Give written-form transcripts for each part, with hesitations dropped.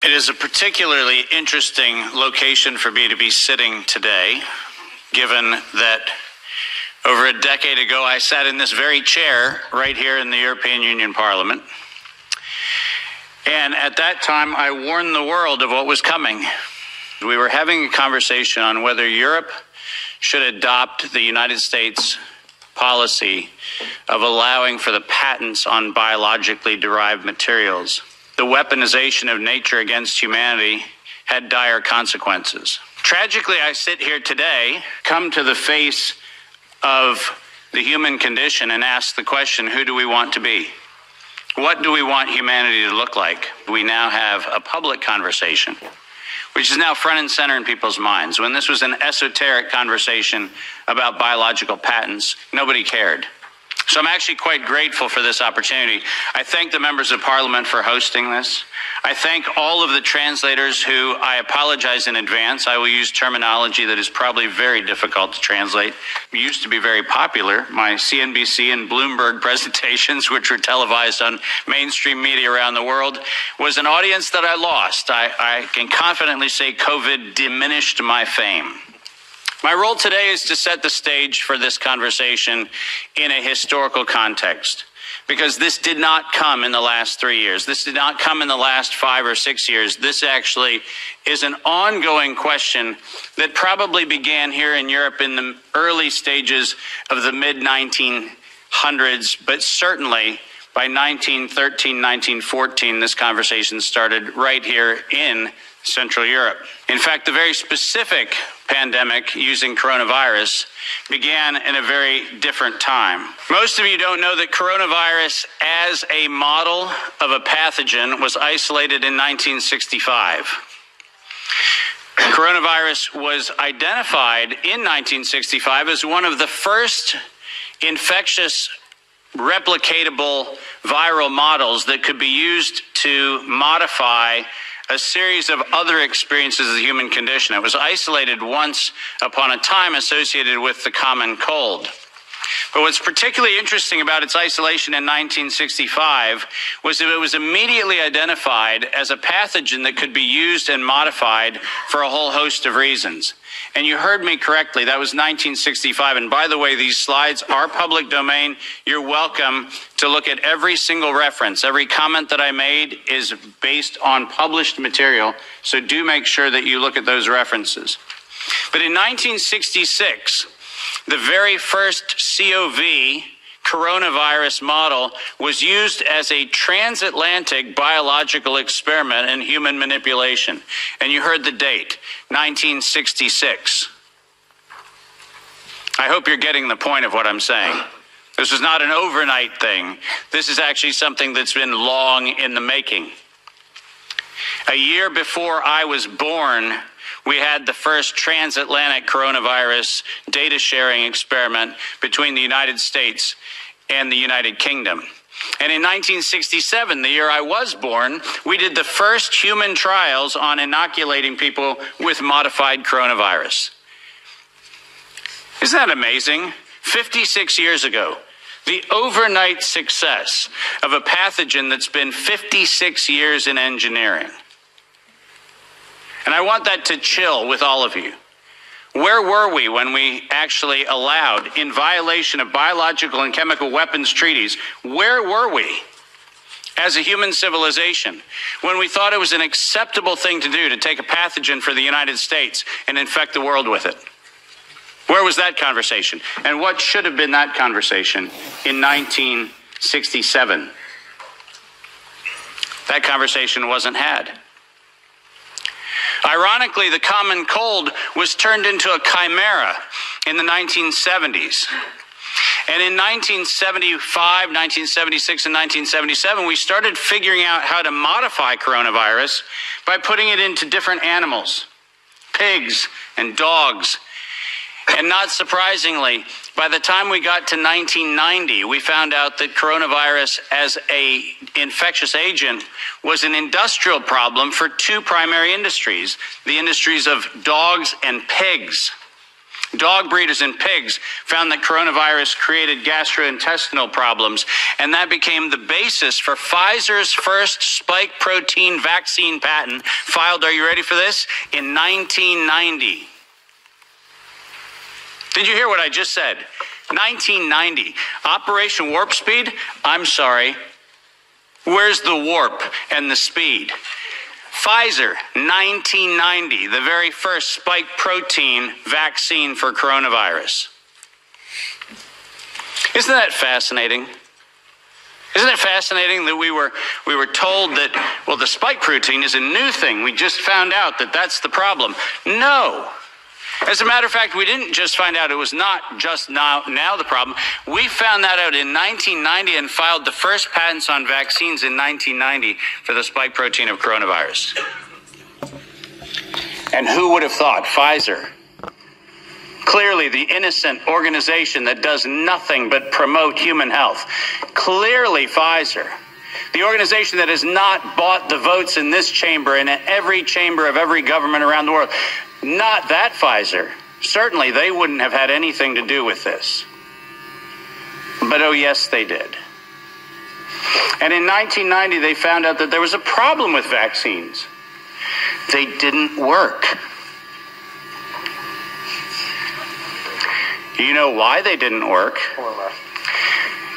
It is a particularly interesting location for me to be sitting today, given that over a decade ago I sat in this very chair right here in the European Union Parliament. And at that time, I warned the world of what was coming. We were having a conversation on whether Europe should adopt the United States policy of allowing for the patents on biologically derived materials. The weaponization of nature against humanity had dire consequences. Tragically, I sit here today, come to the face of the human condition and ask the question, who do we want to be? What do we want humanity to look like? We now have a public conversation, which is now front and center in people's minds. When this was an esoteric conversation about biological patents, nobody cared. So I'm actually quite grateful for this opportunity. I thank the members of Parliament for hosting this. I thank all of the translators who, I apologize in advance. I will use terminology that is probably very difficult to translate. It used to be very popular. My CNBC and Bloomberg presentations, which were televised on mainstream media around the world, was an audience that I lost. I can confidently say COVID diminished my fame. My role today is to set the stage for this conversation in a historical context, because this did not come in the last 3 years. This did not come in the last 5 or 6 years. This actually is an ongoing question that probably began here in Europe in the early stages of the mid-1900s, but certainly by 1913, 1914, this conversation started right here in Central Europe. In fact, the very specific pandemic using coronavirus began in a very different time. Most of you don't know that coronavirus as a model of a pathogen was isolated in 1965. Coronavirus was identified in 1965 as one of the first infectious replicatable viral models that could be used to modify a series of other experiences of the human condition. It was isolated once upon a time associated with the common cold. But what's particularly interesting about its isolation in 1965 was that it was immediately identified as a pathogen that could be used and modified for a whole host of reasons. And you heard me correctly, that was 1965. And by the way, these slides are public domain. You're welcome to look at every single reference. Every comment that I made is based on published material, so do make sure that you look at those references. But in 1966, the very first COV coronavirus model was used as a transatlantic biological experiment in human manipulation. And you heard the date, 1966. I hope you're getting the point of what I'm saying. This is not an overnight thing. This is actually something that's been long in the making. A year before I was born, we had the first transatlantic coronavirus data sharing experiment between the United States and the United Kingdom. And in 1967, the year I was born, we did the first human trials on inoculating people with modified coronavirus. Isn't that amazing? 56 years ago, the overnight success of a pathogen that's been 56 years in engineering. And I want that to chill with all of you. Where were we when we actually allowed, in violation of biological and chemical weapons treaties, where were we as a human civilization when we thought it was an acceptable thing to do to take a pathogen for the United States and infect the world with it? Where was that conversation? And what should have been that conversation in 1967? That conversation wasn't had. Ironically, the common cold was turned into a chimera in the 1970s. And in 1975, 1976, and 1977, we started figuring out how to modify coronavirus by putting it into different animals, pigs and dogs. And not surprisingly, by the time we got to 1990, we found out that coronavirus as an infectious agent was an industrial problem for two primary industries, the industries of dogs and pigs. Dog breeders and pigs found that coronavirus created gastrointestinal problems, and that became the basis for Pfizer's first spike protein vaccine patent, filed, are you ready for this, in 1990. Did you hear what I just said? 1990. Operation Warp Speed? I'm sorry. Where's the warp and the speed? Pfizer, 1990, the very first spike protein vaccine for coronavirus. Isn't that fascinating? Isn't it fascinating that we were told that, well, the spike protein is a new thing. We just found out that that's the problem. No. As a matter of fact, we didn't just find out it was not just now the problem. We found that out in 1990 and filed the first patents on vaccines in 1990 for the spike protein of coronavirus. And who would have thought? Pfizer. Clearly the innocent organization that does nothing but promote human health. Clearly Pfizer. The organization that has not bought the votes in this chamber and in every chamber of every government around the world. Not that Pfizer. Certainly they wouldn't have had anything to do with this. But oh yes, they did. And in 1990, they found out that there was a problem with vaccines. They didn't work. You know why they didn't work?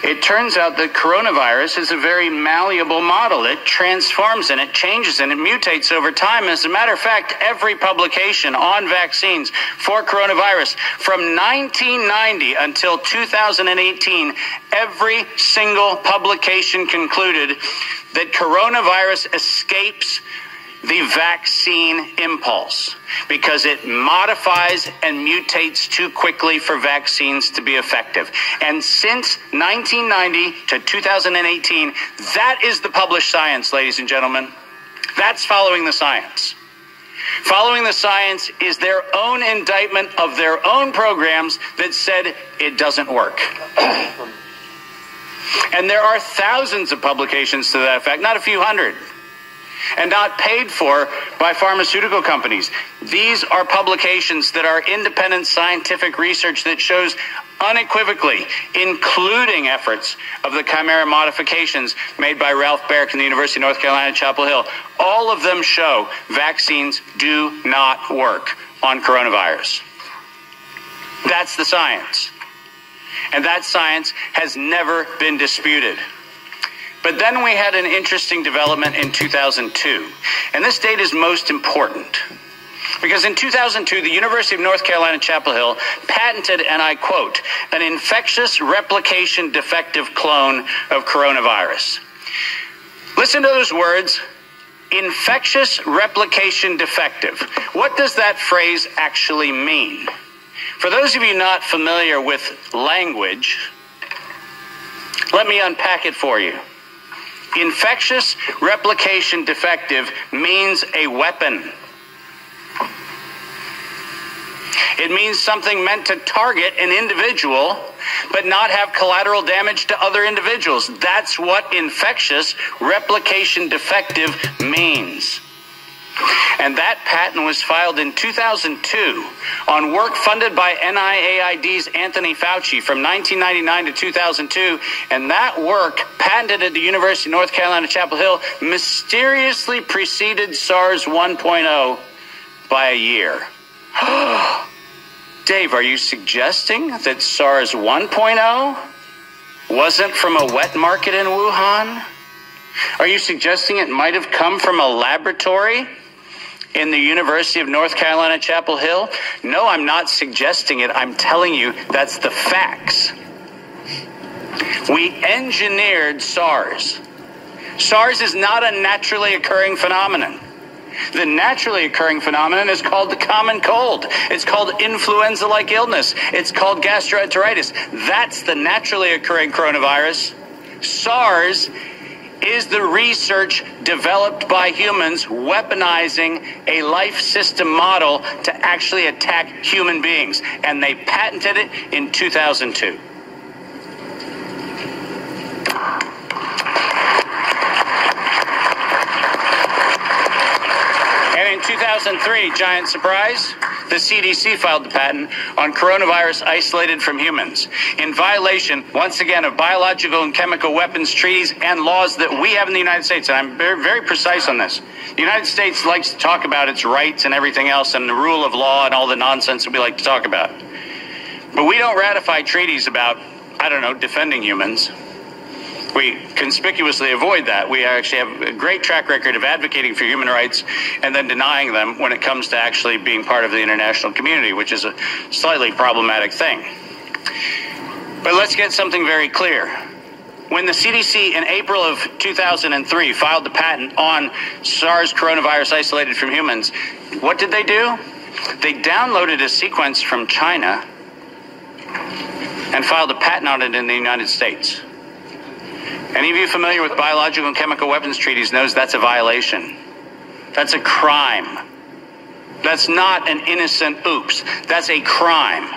It turns out that coronavirus is a very malleable model. It transforms and it changes and it mutates over time. As a matter of fact, every publication on vaccines for coronavirus from 1990 until 2018, every single publication concluded that coronavirus escapes the vaccine impulse because it modifies and mutates too quickly for vaccines to be effective. And since 1990 to 2018, that is the published science, ladies and gentlemen. That's following the science. Following the science is their own indictment of their own programs that said it doesn't work. And there are thousands of publications to that effect, not a few hundred. And not paid for by pharmaceutical companies. These are publications that are independent scientific research that shows unequivocally, including efforts of the chimera modifications made by Ralph Baric in the University of North Carolina, Chapel Hill. All of them show vaccines do not work on coronavirus. That's the science. And that science has never been disputed. But then we had an interesting development in 2002. And this date is most important. Because in 2002, the University of North Carolina, Chapel Hill patented, and I quote, an infectious replication defective clone of coronavirus. Listen to those words, infectious replication defective. What does that phrase actually mean? For those of you not familiar with language, let me unpack it for you. Infectious replication defective means a weapon. It means something meant to target an individual, but not have collateral damage to other individuals. That's what infectious replication defective means. And that patent was filed in 2002 on work funded by NIAID's Anthony Fauci from 1999 to 2002. And that work, patented at the University of North Carolina, Chapel Hill, mysteriously preceded SARS 1.0 by a year. Dave, are you suggesting that SARS 1.0 wasn't from a wet market in Wuhan? Are you suggesting it might have come from a laboratory in the University of North Carolina, Chapel Hill? No, I'm not suggesting it. I'm telling you that's the facts. We engineered SARS. SARS is not a naturally occurring phenomenon. The naturally occurring phenomenon is called the common cold. It's called influenza-like illness. It's called gastroenteritis. That's the naturally occurring coronavirus. SARS is the research developed by humans weaponizing a life system model to actually attack human beings. And they patented it in 2002. And in 2003, giant surprise, the CDC filed the patent on coronavirus isolated from humans, in violation, once again, of biological and chemical weapons treaties and laws that we have in the United States. And I'm very, very precise on this. The United States likes to talk about its rights and everything else and the rule of law and all the nonsense that we like to talk about. But we don't ratify treaties about, I don't know, defending humans. We conspicuously avoid that. We actually have a great track record of advocating for human rights and then denying them when it comes to actually being part of the international community, which is a slightly problematic thing. But let's get something very clear. When the CDC in April of 2003 filed the patent on SARS coronavirus isolated from humans, what did they do? They downloaded a sequence from China and filed a patent on it in the United States. Any of you familiar with biological and chemical weapons treaties knows that's a violation. That's a crime. That's not an innocent oops. That's a crime.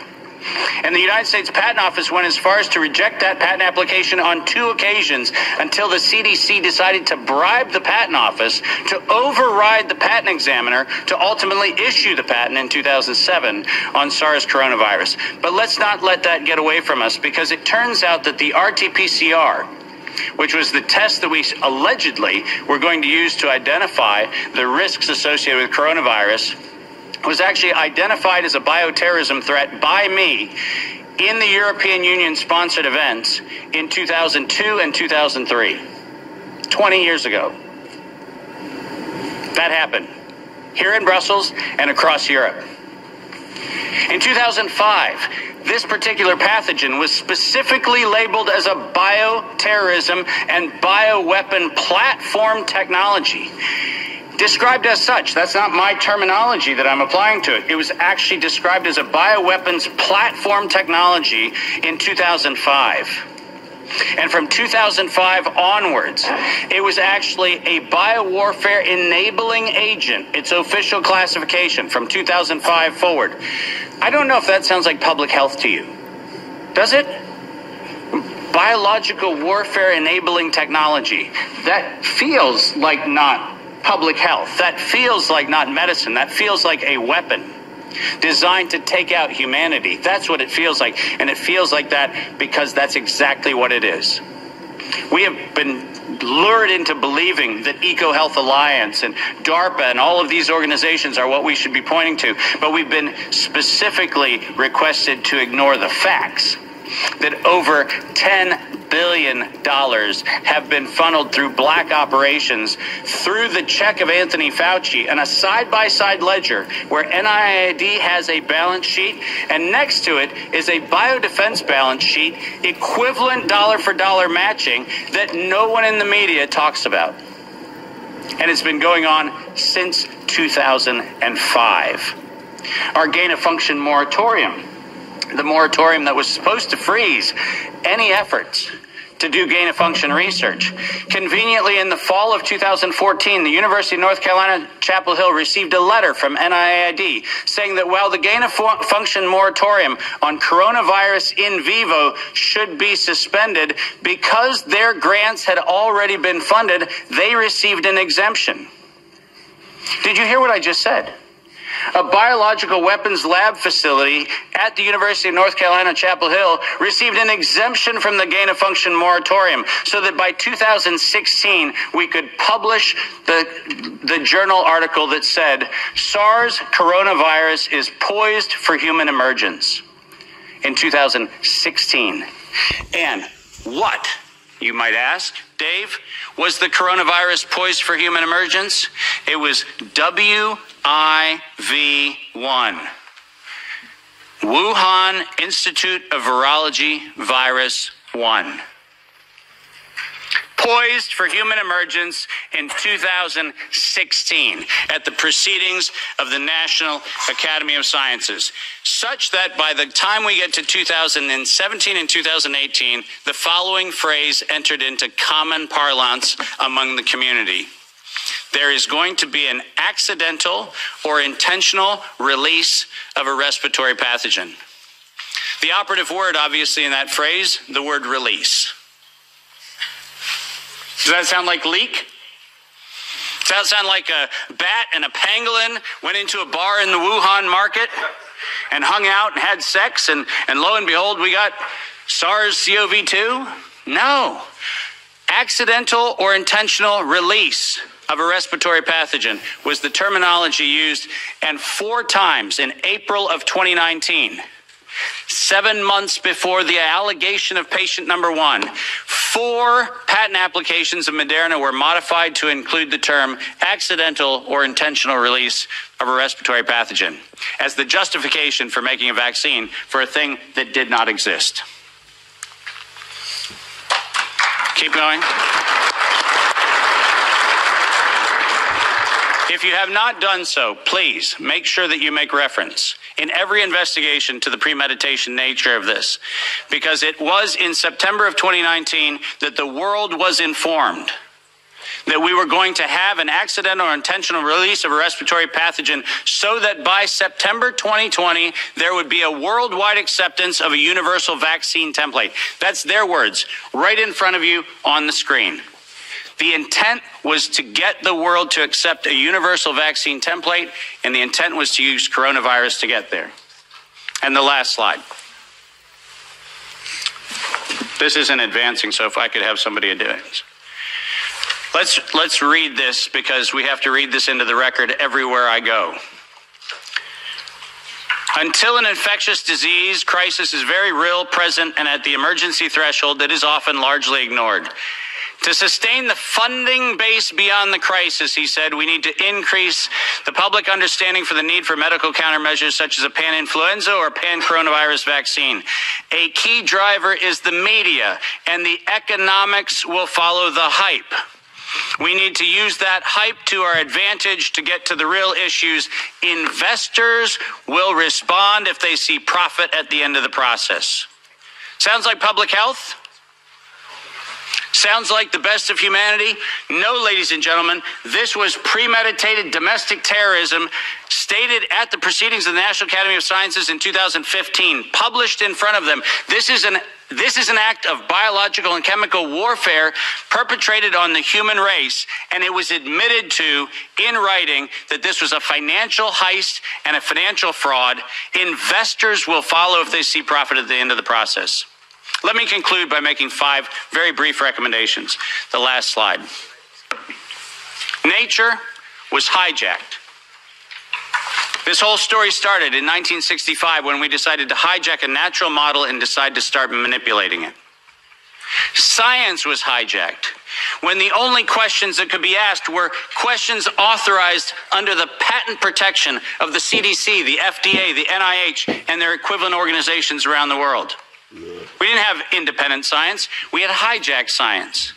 And the United States Patent Office went as far as to reject that patent application on 2 occasions until the CDC decided to bribe the Patent Office to override the patent examiner to ultimately issue the patent in 2007 on SARS coronavirus. But let's not let that get away from us, because it turns out that the RT-PCR, which was the test that we allegedly were going to use to identify the risks associated with coronavirus, was actually identified as a bioterrorism threat by me in the European Union-sponsored events in 2002 and 2003, 20 years ago. That happened here in Brussels and across Europe. In 2005, this particular pathogen was specifically labeled as a bioterrorism and bioweapon platform technology. Described as such. That's not my terminology that I'm applying to it. It was actually described as a bioweapons platform technology in 2005. And from 2005 onwards, it was actually a biowarfare enabling agent. Its official classification from 2005 forward. I don't know if that sounds like public health to you. Does it? Biological warfare enabling technology. That feels like not public health. That feels like not medicine. That feels like a weapon designed to take out humanity. That's what it feels like. And it feels like that because that's exactly what it is. We have been lured into believing that EcoHealth Alliance and DARPA and all of these organizations are what we should be pointing to. But we've been specifically requested to ignore the facts that over $10 billion have been funneled through black operations through the check of Anthony Fauci and a side-by-side ledger where NIAID has a balance sheet and next to it is a biodefense balance sheet equivalent dollar-for-dollar matching that no one in the media talks about. And it's been going on since 2005. Our gain-of-function moratorium, the moratorium that was supposed to freeze any efforts to do gain-of-function research. Conveniently, in the fall of 2014, the University of North Carolina, Chapel Hill received a letter from NIAID saying that while the gain-of-function moratorium on coronavirus in vivo should be suspended, because their grants had already been funded, they received an exemption. Did you hear what I just said? A biological weapons lab facility at the University of North Carolina, Chapel Hill, received an exemption from the gain-of-function moratorium so that by 2016, we could publish the journal article that said, SARS coronavirus is poised for human emergence in 2016. And what, you might ask, Dave, was the coronavirus poised for human emergence? It was WIV1. Wuhan Institute of Virology Virus 1. Poised for human emergence in 2016 at the proceedings of the National Academy of Sciences, such that by the time we get to 2017 and 2018, the following phrase entered into common parlance among the community. There is going to be an accidental or intentional release of a respiratory pathogen. The operative word, obviously, in that phrase, the word release. Does that sound like leak? Does that sound like a bat and a pangolin went into a bar in the Wuhan market and hung out and had sex, and lo and behold, we got SARS-CoV-2? No. Accidental or intentional release of a respiratory pathogen was the terminology used, and 4 times in April of 2019, 7 months before the allegation of patient number 1, 4 patent applications of Moderna were modified to include the term accidental or intentional release of a respiratory pathogen as the justification for making a vaccine for a thing that did not exist. Keep going. If you have not done so, please make sure that you make reference in every investigation to the premeditation nature of this, because it was in September of 2019 that the world was informed that we were going to have an accidental or intentional release of a respiratory pathogen so that by September 2020, there would be a worldwide acceptance of a universal vaccine template. That's their words, right in front of you on the screen. The intent was to get the world to accept a universal vaccine template, and the intent was to use coronavirus to get there. And the last slide. This isn't advancing, so if I could have somebody do it. Let's read this, because we have to read this into the record everywhere I go. Until an infectious disease crisis is very real, present, and at the emergency threshold, that is often largely ignored. To sustain the funding base beyond the crisis, he said, we need to increase the public understanding for the need for medical countermeasures such as a pan-influenza or pan-coronavirus vaccine. A key driver is the media, and the economics will follow the hype. We need to use that hype to our advantage to get to the real issues. Investors will respond if they see profit at the end of the process. Sounds like public health? Sounds like the best of humanity? No, ladies and gentlemen, this was premeditated domestic terrorism stated at the proceedings of the National Academy of Sciences in 2015, published in front of them. This is an act of biological and chemical warfare perpetrated on the human race, and it was admitted to in writing that this was a financial heist and a financial fraud. Investors will follow if they see profit at the end of the process. Let me conclude by making 5 very brief recommendations. The last slide. Nature was hijacked. This whole story started in 1965 when we decided to hijack a natural model and decide to start manipulating it. Science was hijacked when the only questions that could be asked were questions authorized under the patent protection of the CDC, the FDA, the NIH, and their equivalent organizations around the world. We didn't have independent science. We had hijacked science.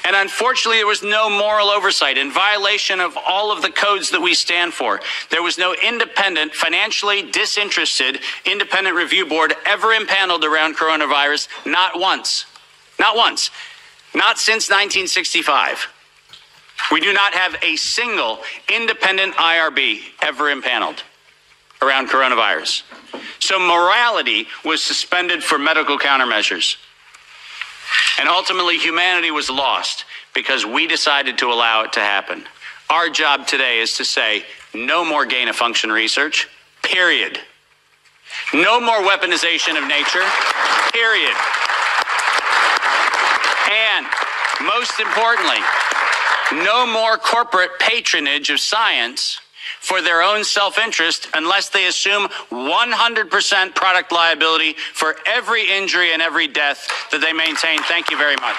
And unfortunately, there was no moral oversight in violation of all of the codes that we stand for. There was no independent, financially disinterested, independent review board ever impaneled around coronavirus. Not once. Not once. Not since 1965. We do not have a single independent IRB ever impaneled around coronavirus. So morality was suspended for medical countermeasures. And ultimately, humanity was lost because we decided to allow it to happen. Our job today is to say, no more gain-of-function research, period. No more weaponization of nature, period. And most importantly, no more corporate patronage of science for their own self-interest unless they assume 100% product liability for every injury and every death that they maintain. Thank you very much.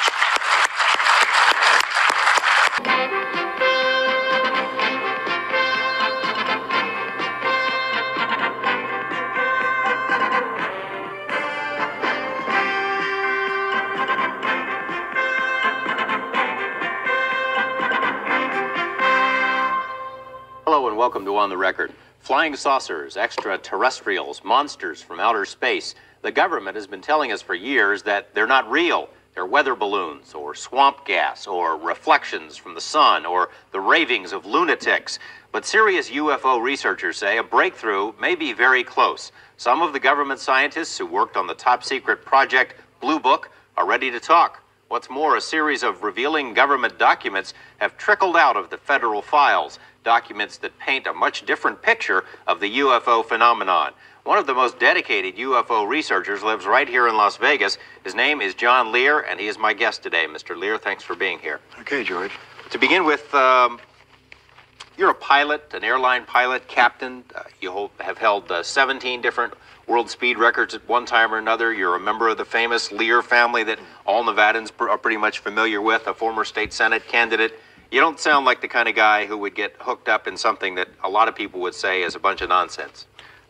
Hello and welcome to On the Record. Flying saucers, extraterrestrials, monsters from outer space. The government has been telling us for years that they're not real. They're weather balloons, or swamp gas, or reflections from the sun, or the ravings of lunatics. But serious UFO researchers say a breakthrough may be very close. Some of the government scientists who worked on the top secret project Blue Book are ready to talk. What's more, a series of revealing government documents have trickled out of the federal files, documents that paint a much different picture of the UFO phenomenon. One of the most dedicated UFO researchers lives right here in Las Vegas. His name is John Lear, and he is my guest today. Mr. Lear, thanks for being here. Okay, George. To begin with, you're a pilot, an airline pilot, captain. You have held 17 different world speed records at one time or another. You're a member of the famous Lear family that all Nevadans are pretty much familiar with, a former state Senate candidate. You don't sound like the kind of guy who would get hooked up in something that a lot of people would say is a bunch of nonsense.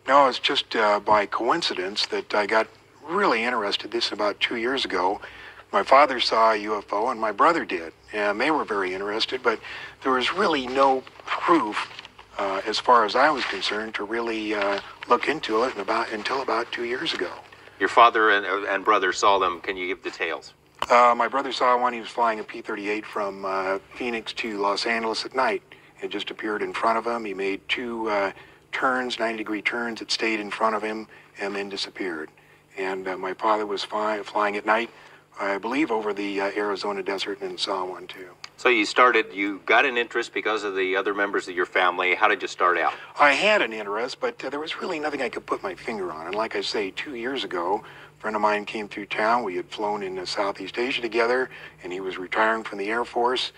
No, it's just by coincidence that I got really interested. This about 2 years ago. My father saw a UFO and my brother did, and they were very interested, but there was really no proof, as far as I was concerned, to really look into it until about 2 years ago. Your father and brother saw them. Can you give details? My brother saw one. He was flying a P-38 from Phoenix to Los Angeles at night. It just appeared in front of him. He made two turns, 90-degree turns. It stayed in front of him and then disappeared. And my father was flying at night, I believe, over the Arizona desert, and saw one too. So you got an interest because of the other members of your family. How did you start out? I had an interest, but there was really nothing I could put my finger on. And like I say, 2 years ago, a friend of mine came through town. We had flown in Southeast Asia together, and he was retiring from the Air Force.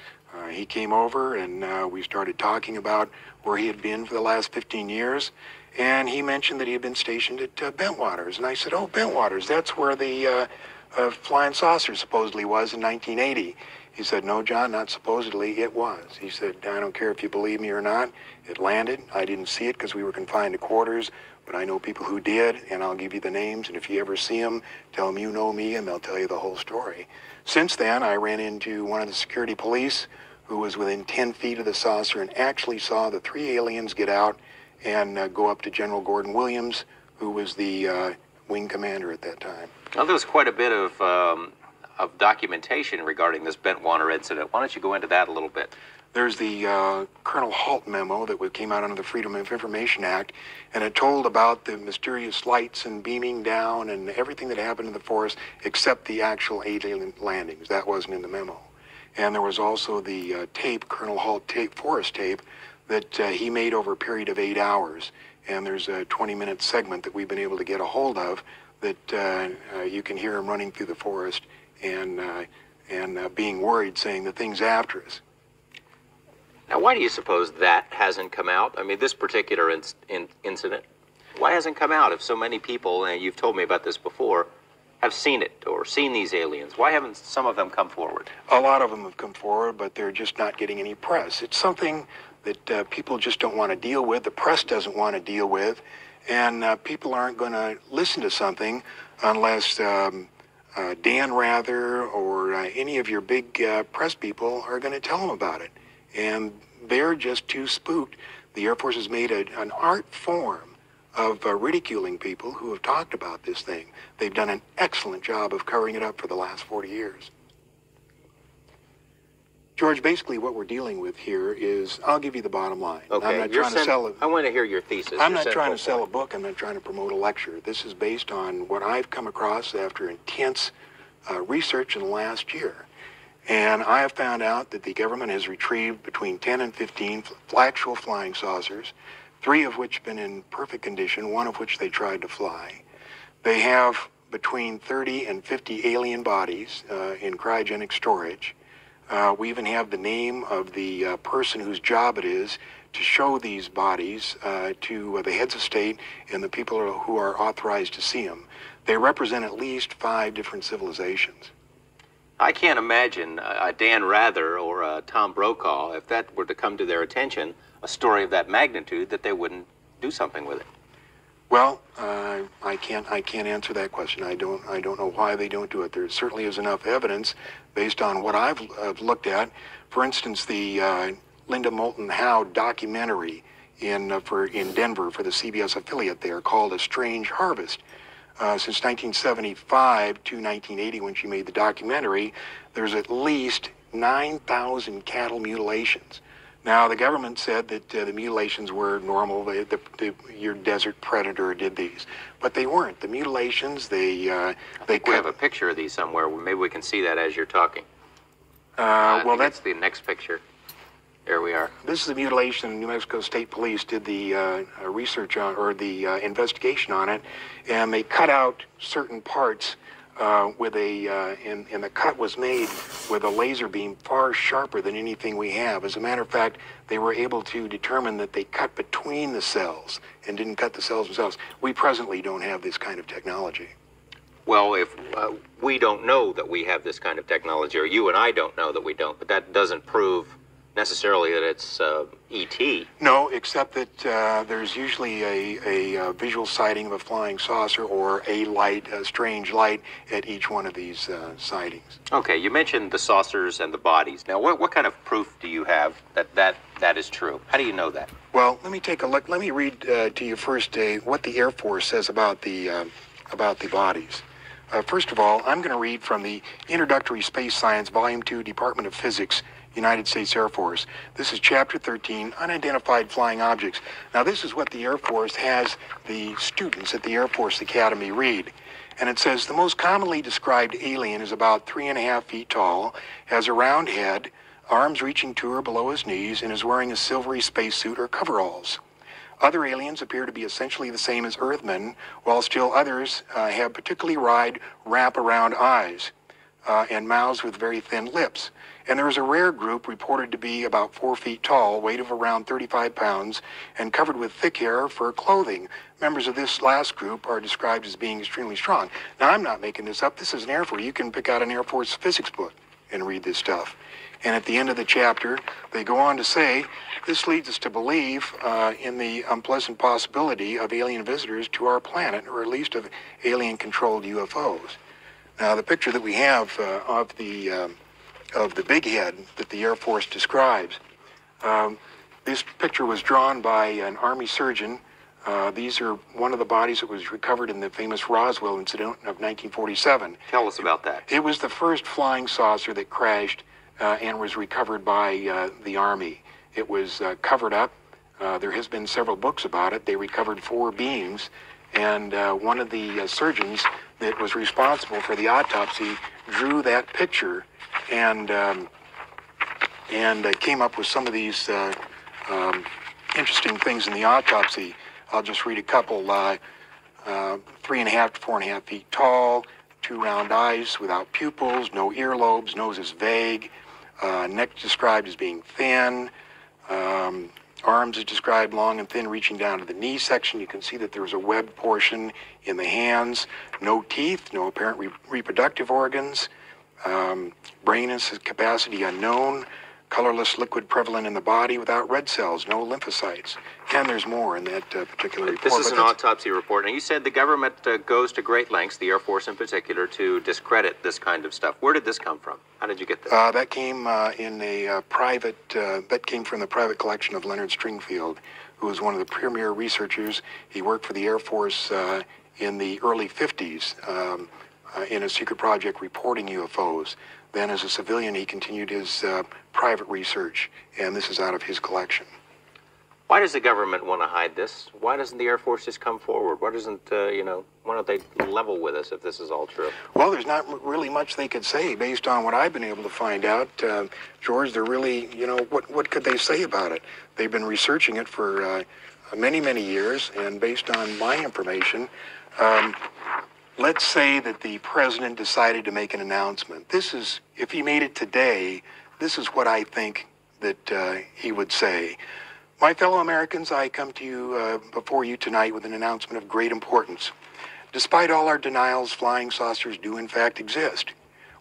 He came over, and we started talking about where he had been for the last 15 years. And he mentioned that he had been stationed at Bentwaters. And I said, oh, Bentwaters, that's where the flying saucer supposedly was in 1980. He said, no, John, not supposedly, it was. He said, I don't care if you believe me or not. It landed. I didn't see it because we were confined to quarters, but I know people who did, and I'll give you the names, and if you ever see them, tell them you know me, and they'll tell you the whole story. Since then, I ran into one of the security police who was within 10 feet of the saucer and actually saw the three aliens get out and go up to General Gordon Williams, who was the wing commander at that time. Now, there was quite a bit of documentation regarding this Bentwater incident. Why don't you go into that a little bit? There's the Colonel Halt memo that came out under the Freedom of Information Act, and it told about the mysterious lights and beaming down and everything that happened in the forest except the actual alien landings. That wasn't in the memo. And there was also the tape, Colonel Halt tape, forest tape, that he made over a period of 8 hours. And there's a 20-minute segment that we've been able to get a hold of that you can hear him running through the forest and being worried, saying the thing's after us. Now, why do you suppose that hasn't come out? I mean, this particular incident, why hasn't come out if so many people, and you've told me about this before, have seen it or seen these aliens? Why haven't some of them come forward? A lot of them have come forward, but they're just not getting any press. It's something that people just don't want to deal with. The press doesn't want to deal with, and people aren't going to listen to something unless Dan Rather or any of your big press people are going to tell them about it. And they're just too spooked. The Air Force has made an art form of ridiculing people who have talked about this thing. They've done an excellent job of covering it up for the last 40 years. George, basically what we're dealing with here is, I'll give you the bottom line. Okay. I'm not trying to sell it. I want to hear your thesis. I'm not trying to sell a book. I'm not trying to promote a lecture. This is based on what I've come across after intense research in the last year. And I have found out that the government has retrieved between 10 and 15 actual flying saucers, 3 of which have been in perfect condition, 1 of which they tried to fly. They have between 30 and 50 alien bodies in cryogenic storage. We even have the name of the person whose job it is to show these bodies to the heads of state and the people who are authorized to see them. They represent at least 5 different civilizations. I can't imagine a Dan Rather or a Tom Brokaw, if that were to come to their attention, a story of that magnitude, that they wouldn't do something with it. Well, I can't answer that question. I don't know why they don't do it. There certainly is enough evidence based on what I've looked at. For instance, the Linda Moulton Howe documentary in Denver for the CBS affiliate there called A Strange Harvest. Since 1975 to 1980, when she made the documentary, there's at least 9,000 cattle mutilations. Now, the government said that the mutilations were normal. Your desert predator did these, but they weren't. The mutilations, we have a picture of these somewhere. Maybe we can see that as you're talking. Well, that's the next picture. There we are. This is the mutilation. New Mexico State Police did the research on, or the investigation on it, and they cut out certain parts with and the cut was made with a laser beam far sharper than anything we have. As a matter of fact, they were able to determine that they cut between the cells and didn't cut the cells themselves. We presently don't have this kind of technology. Well, if we don't know that we have this kind of technology, or you and I don't know that we don't, but that doesn't prove necessarily that it's E.T. No, except that there's usually a visual sighting of a flying saucer or a strange light at each one of these sightings. Okay, you mentioned the saucers and the bodies. Now, what kind of proof do you have that is true? How do you know that? Well, let me take a look. Let me read to you first what the Air Force says about the bodies. First of all, I'm going to read from the Introductory Space Science, Volume 2, Department of Physics, United States Air Force. This is Chapter 13, Unidentified Flying Objects. Now, this is what the Air Force has the students at the Air Force Academy read. And it says, the most commonly described alien is about 3.5 feet tall, has a round head, arms reaching to or below his knees, and is wearing a silvery spacesuit or coveralls. Other aliens appear to be essentially the same as Earthmen, while still others have particularly wide wrap-around eyes and mouths with very thin lips. And there is a rare group reported to be about 4 feet tall, weight of around 35 pounds, and covered with thick hair, fur, clothing. Members of this last group are described as being extremely strong. Now, I'm not making this up. This is an Air Force. You can pick out an Air Force physics book and read this stuff. And at the end of the chapter, they go on to say, this leads us to believe in the unpleasant possibility of alien visitors to our planet, or at least of alien-controlled UFOs. Now, the picture that we have of the big head that the Air Force describes, this picture was drawn by an Army surgeon. These are one of the bodies that was recovered in the famous Roswell incident of 1947. Tell us about that. It was the first flying saucer that crashed and was recovered by the Army. It was covered up. There has been several books about it. They recovered 4 beings, and one of the surgeons that was responsible for the autopsy drew that picture and came up with some of these interesting things in the autopsy. I'll just read a couple. 3.5 to 4.5 feet tall, 2 round eyes without pupils, no earlobes, nose is vague, neck described as being thin, arms is described long and thin, reaching down to the knee section. You can see that there is a webbed portion in the hands, no teeth, no apparent reproductive organs, brain and capacity unknown, colorless liquid prevalent in the body without red cells, no lymphocytes. And there's more in that particular report. This is an autopsy report. Now, you said the government goes to great lengths, the Air Force in particular, to discredit this kind of stuff. Where did this come from? How did you get this? That came in a private, that came from the private collection of Leonard Stringfield, who was one of the premier researchers. He worked for the Air Force in the early 50s in a secret project reporting UFOs. Then as a civilian, he continued his private research, and this is out of his collection. Why does the government want to hide this? Why doesn't the Air Force just come forward? Why doesn't, why don't they level with us if this is all true? Well, there's not really much they could say based on what I've been able to find out. George, they're really, what could they say about it? They've been researching it for many, many years, and based on my information, let's say that the president decided to make an announcement. This is, if he made it today, this is what I think that he would say. My fellow Americans, I come to you before you tonight with an announcement of great importance. Despite all our denials, flying saucers do in fact exist.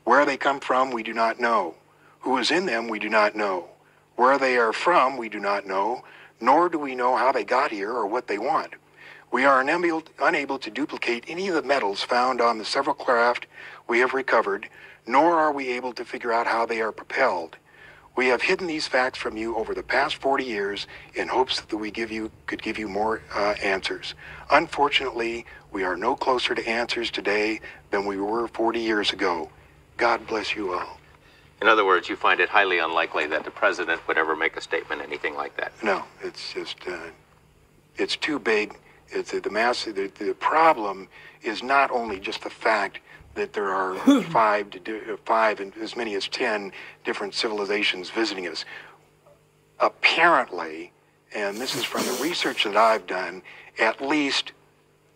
Where they come from, we do not know. Who is in them, we do not know. Where they are from, we do not know, nor do we know how they got here or what they want. We are unable to duplicate any of the metals found on the several craft we have recovered, nor are we able to figure out how they are propelled. We have hidden these facts from you over the past 40 years in hopes that we could give you more answers. Unfortunately, we are no closer to answers today than we were 40 years ago. God bless you all. In other words, you find it highly unlikely that the president would ever make a statement, anything like that? No, it's just, it's too big. It's the problem is not only just the fact that there are five and as many as 10 different civilizations visiting us. Apparently, and this is from the research that I've done, at least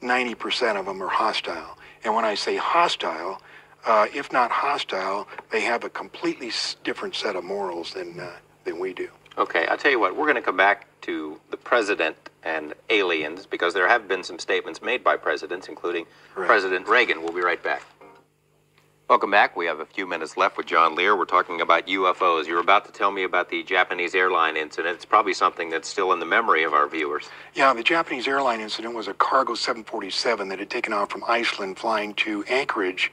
90% of them are hostile. And when I say hostile, if not hostile, they have a completely different set of morals than we do. Okay, I'll tell you what, we're going to come back to the president and aliens because there have been some statements made by presidents, including President Reagan. We'll be right back. Welcome back. We have a few minutes left with John Lear. We're talking about UFOs. You're about to tell me about the Japanese airline incident. It's probably something that's still in the memory of our viewers. Yeah, the Japanese airline incident was a cargo 747 that had taken off from Iceland flying to Anchorage.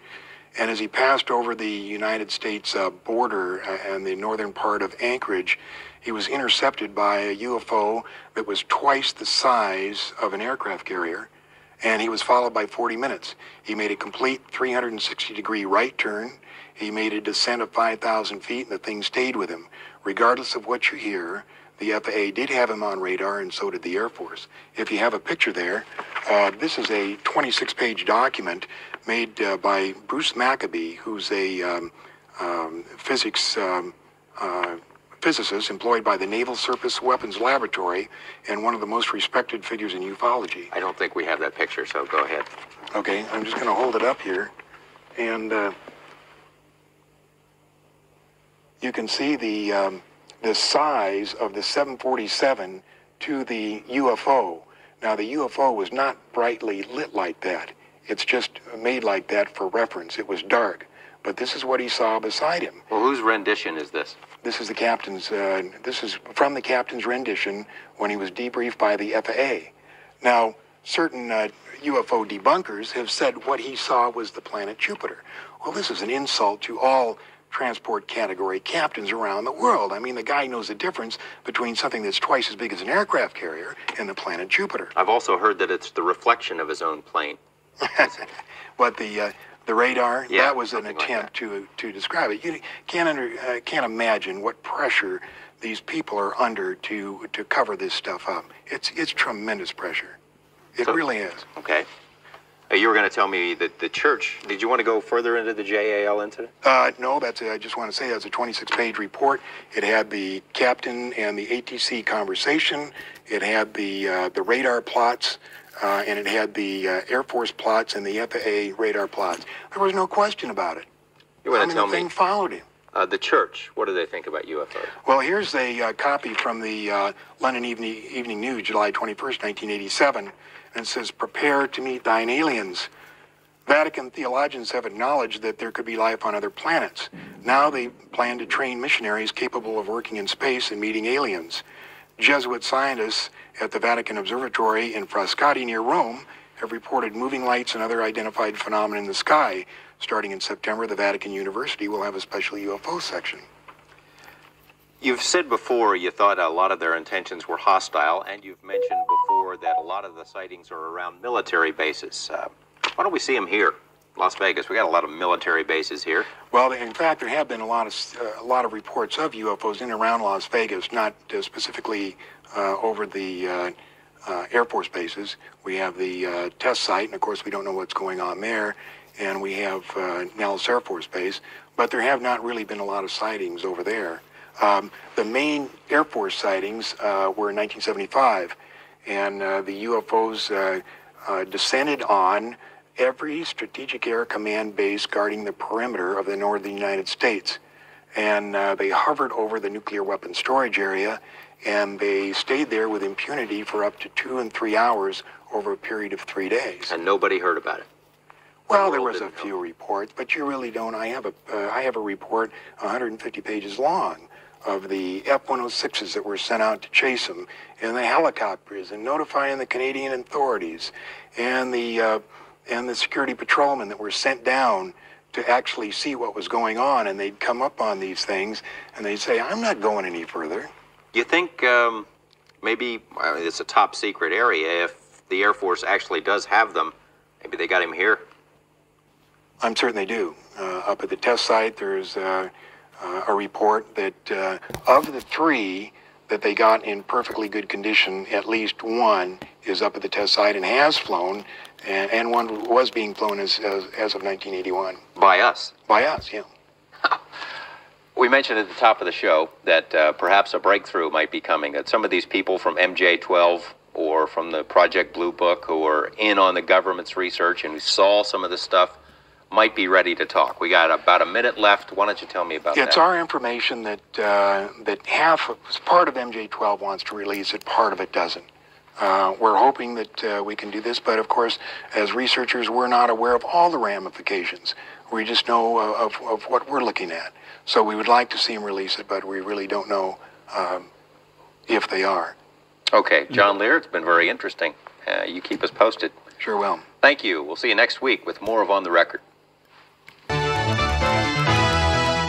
And as he passed over the United States border and the northern part of Anchorage, he was intercepted by a UFO that was twice the size of an aircraft carrier. And he was followed by 40 minutes. He made a complete 360-degree right turn. He made a descent of 5,000 feet, and the thing stayed with him. Regardless of what you hear, the FAA did have him on radar, and so did the Air Force. If you have a picture there, this is a 26-page document made by Bruce Maccabee, who's a physicist employed by the Naval Surface Weapons Laboratory and one of the most respected figures in ufology. I don't think we have that picture, so go ahead. Okay, I'm just going to hold it up here. And you can see the size of the 747 to the UFO. Now, the UFO was not brightly lit like that. It's just made like that for reference. It was dark. But this is what he saw beside him. Well, whose rendition is this? This is the captain's, this is from the captain's rendition when he was debriefed by the FAA. Now, certain UFO debunkers have said what he saw was the planet Jupiter. Well, this is an insult to all transport category captains around the world. I mean, the guy knows the difference between something that's twice as big as an aircraft carrier and the planet Jupiter. I've also heard that it's the reflection of his own plane. But the radar, yeah, that was an attempt to describe it. You can't imagine what pressure these people are under to cover this stuff up. It's tremendous pressure. It really is. Okay. You were going to tell me that the church, did you want to go further into the JAL incident? No, I just want to say that's a 26-page report. It had the captain and the ATC conversation. It had the radar plots. And it had the Air Force plots and the FAA radar plots. There was no question about it. You want to tell the thing me? Followed him. The church, what do they think about UFOs? Well, here's a copy from the London Evening News, July 21st, 1987. And it says, "Prepare to meet thine aliens. Vatican theologians have acknowledged that there could be life on other planets. Now they plan to train missionaries capable of working in space and meeting aliens. Jesuit scientists at the Vatican Observatory in Frascati near Rome have reported moving lights and other identified phenomena in the sky. Starting in September, the Vatican University will have a special UFO section." You've said before you thought a lot of their intentions were hostile, and you've mentioned before that a lot of the sightings are around military bases. Why don't we see them here? Las Vegas, we got a lot of military bases here. Well, in fact, there have been a lot of reports of UFOs in and around Las Vegas, not specifically over the Air Force bases. We have the test site, and of course, we don't know what's going on there. And we have Nellis Air Force Base, but there have not really been a lot of sightings over there. The main Air Force sightings were in 1975, and the UFOs descended on every Strategic Air Command base guarding the perimeter of the northern United States. And they hovered over the nuclear weapons storage area, and they stayed there with impunity for up to 2 and 3 hours over a period of 3 days. And nobody heard about it? Well, there was a few reports, but you really don't. I have a report 150 pages long of the F-106s that were sent out to chase them, and the helicopters, and notifying the Canadian authorities, and the security patrolmen that were sent down to actually see what was going on, and they'd come up on these things, and they'd say, "I'm not going any further." You think maybe it's a top secret area, if the Air Force actually does have them, maybe they got him here? I'm certain they do. Up at the test site, there's a report that of the 3 that they got in perfectly good condition, at least 1 is up at the test site and has flown, and 1 was being flown as of 1981. By us? By us, yeah. We mentioned at the top of the show that perhaps a breakthrough might be coming, that some of these people from MJ12 or from the Project Blue Book who are in on the government's research and who saw some of this stuff might be ready to talk. We got about a minute left. Why don't you tell me about that? It's our information that half of part of MJ12 wants to release it, part of it doesn't. We're hoping that we can do this, but of course, as researchers, we're not aware of all the ramifications. We just know of what we're looking at. So we would like to see them release it, but we really don't know if they are. Okay, John Lear, it's been very interesting. You keep us posted. Sure will. Thank you. We'll see you next week with more of On the Record.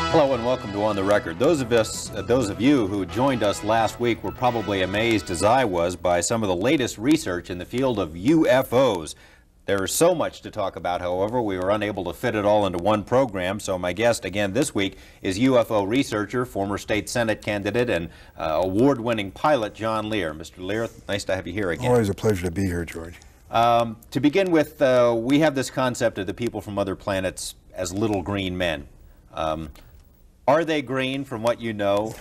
Hello and welcome to On the Record. Those of you who joined us last week were probably amazed, as I was, by some of the latest research in the field of UFOs. There is so much to talk about, however, we were unable to fit it all into one program, so my guest again this week is UFO researcher, former state Senate candidate, and award-winning pilot John Lear. Mr. Lear, nice to have you here again. Always a pleasure to be here, George. To begin with, we have this concept of the people from other planets as little green men. Are they green from what you know?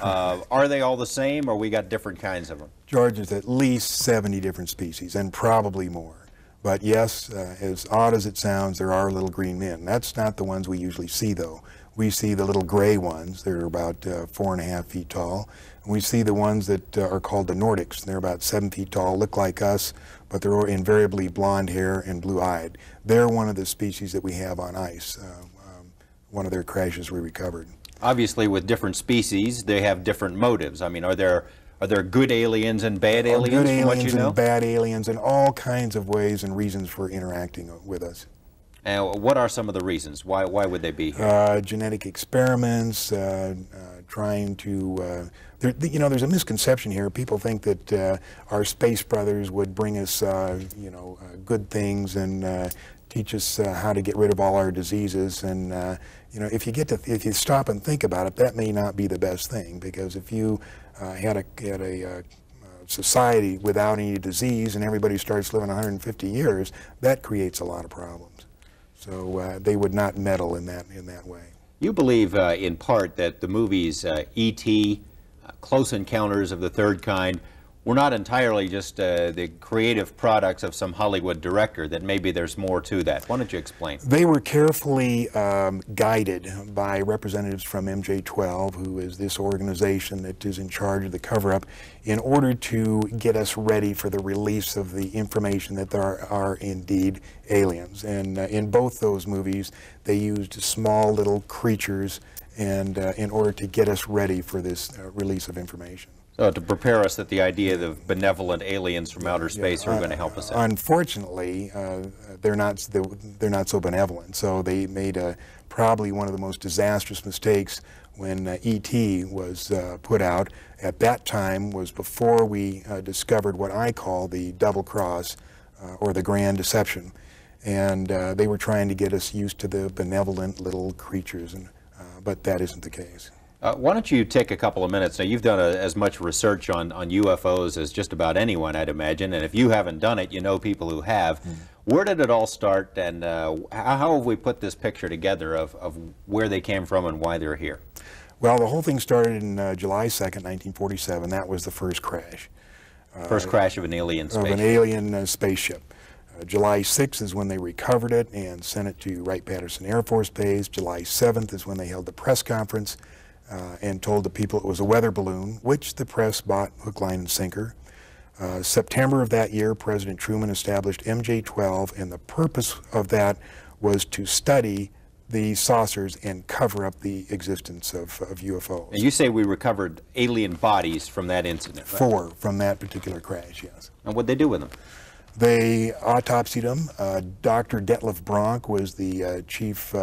Are they all the same, or we got different kinds of them? George, there's at least 70 different species, and probably more. But yes, as odd as it sounds, there are little green men. That's not the ones we usually see, though. We see the little gray ones. They're about 4.5 feet tall. And we see the ones that are called the Nordics. They're about 7 feet tall, look like us, but they're invariably blonde hair and blue-eyed. They're one of the species that we have on ice. One of their crashes we recovered. Obviously, with different species, they have different motives. I mean, are there good aliens and bad aliens? Good aliens from what you know? and bad aliens, and all kinds of ways and reasons for interacting with us. And what are some of the reasons? Why would they be here? Genetic experiments, trying to. You know, there's a misconception here. People think that our space brothers would bring us, good things and teach us how to get rid of all our diseases. And you know, if you stop and think about it, that may not be the best thing, because if you had a society without any disease and everybody starts living 150 years, that creates a lot of problems. So they would not meddle in that way. You believe, in part, that the movies E.T., Close Encounters of the Third Kind, were not entirely just the creative products of some Hollywood director, that maybe there's more to that. Why don't you explain? They were carefully guided by representatives from MJ12, who is this organization that is in charge of the cover-up, in order to get us ready for the release of the information that there are indeed aliens. And in both those movies, they used small little creatures and in order to get us ready for this release of information. So to prepare us that the idea of benevolent aliens from outer space are going to help us out. Unfortunately, they're not so benevolent. So they made probably one of the most disastrous mistakes when E.T. was put out. At that time was before we discovered what I call the double cross or the grand deception. And they were trying to get us used to the benevolent little creatures, but that isn't the case. Why don't you take a couple of minutes? Now, you've done as much research on UFOs as just about anyone, I'd imagine, and if you haven't done it, you know people who have. Where did it all start, and how have we put this picture together of where they came from and why they're here? Well, the whole thing started in July 2nd, 1947. That was the first crash. First crash of an alien spaceship. Of an alien spaceship. July 6th is when they recovered it and sent it to Wright-Patterson Air Force Base. July 7th is when they held the press conference and told the people it was a weather balloon, which the press bought hook, line, and sinker. September of that year, President Truman established MJ12, and the purpose of that was to study the saucers and cover up the existence of UFOs. And you say we recovered alien bodies from that incident, right? 4 from that particular crash, yes. And what'd they do with them? They autopsied them. Dr. Detlef Bronk was the chief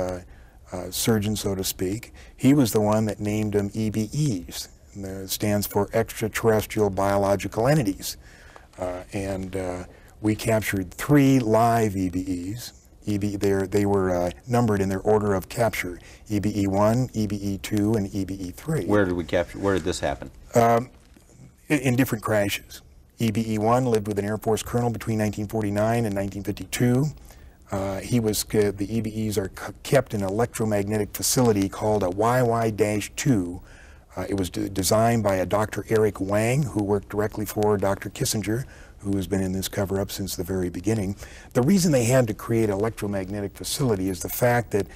surgeon, so to speak. He was the one that named them EBEs. It stands for extraterrestrial biological entities. And we captured 3 live EBEs, They were numbered in their order of capture: EBE1, EBE2, and EBE3. Where did we capture? Where did this happen? In different crashes. EBE1 lived with an Air Force colonel between 1949 and 1952. The EBEs are kept in an electromagnetic facility called a YY-2. It was designed by a Dr. Eric Wang, who worked directly for Dr. Kissinger, who has been in this cover-up since the very beginning. The reason they had to create an electromagnetic facility is the fact that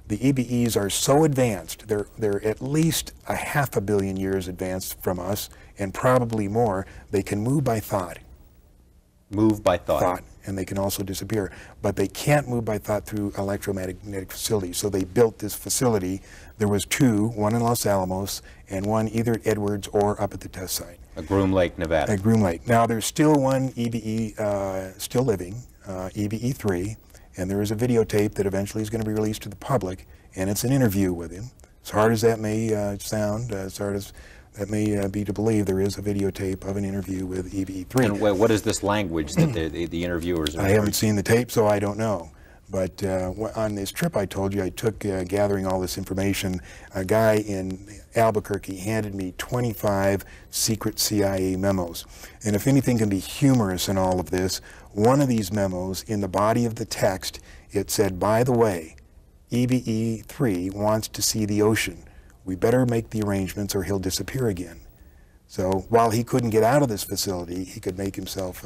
the EBEs are so advanced. They're at least a 500 million years advanced from us, and probably more. They can move by thought. Move by thought. And they can also disappear. But they can't move by thought through electromagnetic facilities. So they built this facility. There was two, one in Los Alamos and one either at Edwards or up at the test site. At Groom Lake, Nevada. At Groom Lake. Now there's still one EBE still living, EBE3, and there is a videotape that eventually is going to be released to the public, and it's an interview with him. As hard as that may sound, as hard as that may be to believe, there is a videotape of an interview with EBE3. And what is this language that the interviewers are? I haven't seen the tape, so I don't know. But on this trip I told you I took gathering all this information, a guy in Albuquerque handed me 25 secret CIA memos. And if anything can be humorous in all of this, one of these memos, in the body of the text, it said, by the way, EBE3 wants to see the ocean. We better make the arrangements or he'll disappear again. So while he couldn't get out of this facility, he could make himself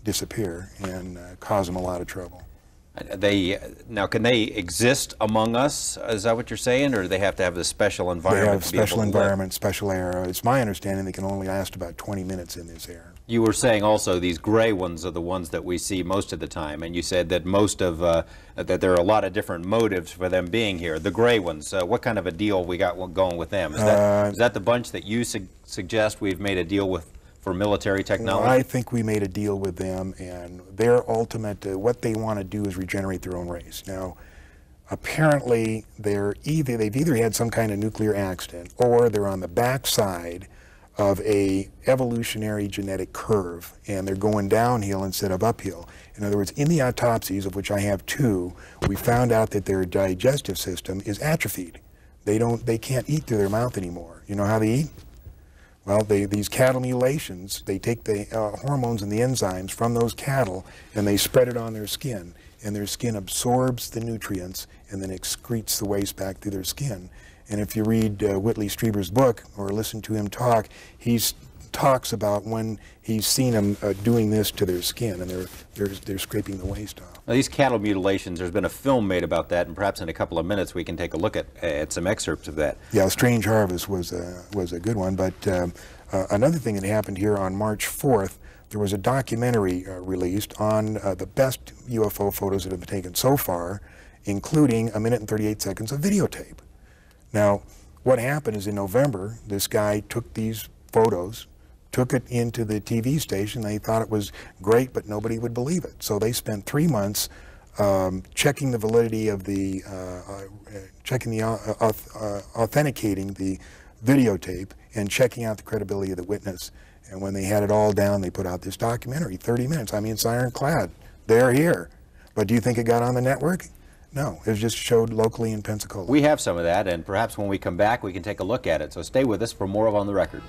disappear and cause him a lot of trouble. Now, can they exist among us? Is that what you're saying, or do they have to have this special environment? They have special environment, special air. It's my understanding they can only last about 20 minutes in this air. You were saying also these gray ones are the ones that we see most of the time, and you said that most of that there are a lot of different motives for them being here. The gray ones, what kind of a deal we got going with them? Is that the bunch that you suggest we've made a deal with for military technology? Well, I think we made a deal with them, and their ultimate, what they want to do is regenerate their own race. Now, apparently, they've either had some kind of nuclear accident, or they're on the backside of a evolutionary genetic curve, and they're going downhill instead of uphill. In other words, in the autopsies, of which I have two, we found out that their digestive system is atrophied. They can't eat through their mouth anymore. You know how they eat? Well, these cattle mutilations, they take the hormones and the enzymes from those cattle and they spread it on their skin, and their skin absorbs the nutrients and then excretes the waste back through their skin. And if you read Whitley Strieber's book or listen to him talk, he talks about when he's seen them doing this to their skin, and they're scraping the waste off. Now, these cattle mutilations, there's been a film made about that, and perhaps in a couple of minutes we can take a look at some excerpts of that. Yeah, Strange Harvest was a good one, but another thing that happened here on March 4th, there was a documentary released on the best UFO photos that have been taken so far, including 1 minute and 38 seconds of videotape. Now, what happened is in November, this guy took these photos, took it into the TV station. They thought it was great, but nobody would believe it. So they spent 3 months checking the validity of the, authenticating the videotape and checking out the credibility of the witness. And when they had it all down, they put out this documentary, 30 minutes. I mean, it's ironclad. They're here. But do you think it got on the network? No, it was just showed locally in Pensacola. We have some of that, and perhaps when we come back, we can take a look at it. So stay with us for more of On the Record.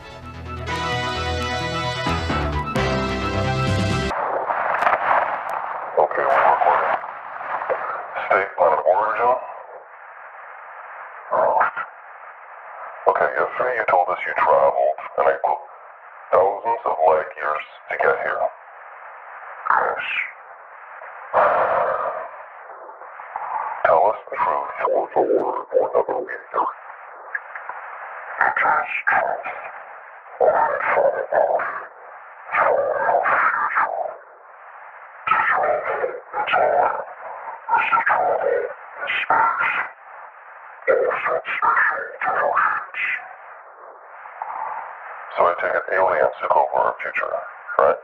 Okay, we're recording. State line of origin? Okay, yesterday you told us you traveled, and I quote, thousands of light years to get here. Yes. Tell us the truth, or the word, or never we hear. It is truth. Only far off. Far off future. To travel in time. Is to travel in space. Also special intelligence. So I take it aliens took over our future, right?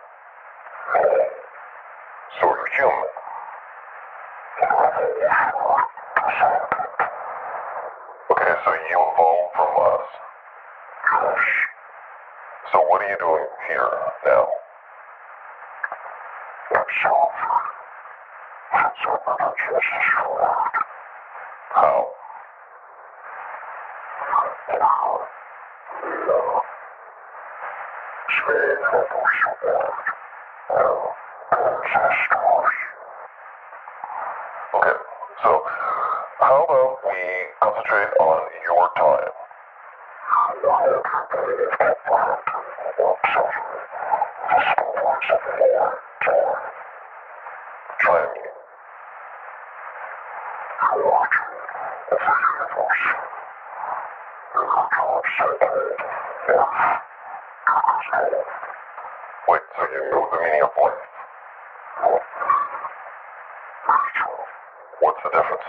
No. So you're human. Okay, so you evolved from us. Yes. So what are you doing here now? Observe. So energy is destroyed. How? Now, love. Say whatever you want. Now, there's a story. Okay, so how about we concentrate on your time? Try me. Wait, so you know the meaning of life? What's the difference?